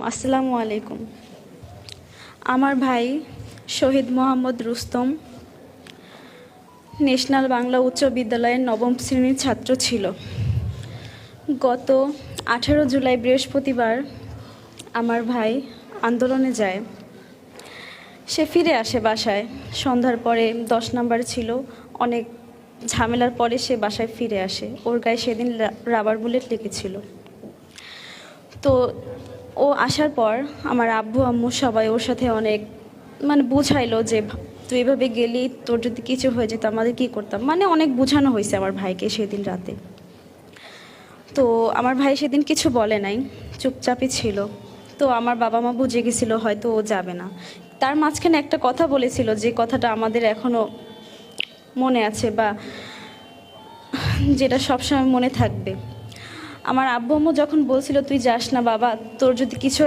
আসসালামু আলাইকুম। আমার ভাই শহীদ মোহাম্মদ রুস্তম ন্যাশনাল বাংলা উচ্চ বিদ্যালয়ের নবম শ্রেণীর ছাত্র ছিল। গত 18 জুলাই বৃহস্পতিবার আমার ভাই আন্দোলনে যায়। সে ফিরে আসে বাসায় সন্ধ্যার পরে। 10 নাম্বার ছিল, অনেক ঝামেলার পরে সে বাসায় ফিরে আসে। ওর গায়ে সেদিন রাবার বুলেট লেগেছিল। তো ও আসার পর আমার আব্বু আম্মু সবাই ওর সাথে অনেক বুঝাইলো যে তুই এভাবে গেলি, তোর যদি কিছু হয়ে যেত আমাদের কী করতাম। অনেক বোঝানো হয়েছে আমার ভাইকে সেদিন রাতে। তো আমার ভাই সেদিন কিছু বলে নাই, চুপচাপই ছিল। তো আমার বাবা মা বুঝে গেছিলো হয়তো ও যাবে না। তার মাঝখানে একটা কথা বলেছিল, যে কথাটা আমাদের এখনও মনে আছে, বা যেটা সবসময় মনে থাকবে। আমার আব্বু আম্মু যখন বলছিল তুই যাস না বাবা, তোর যদি কিছু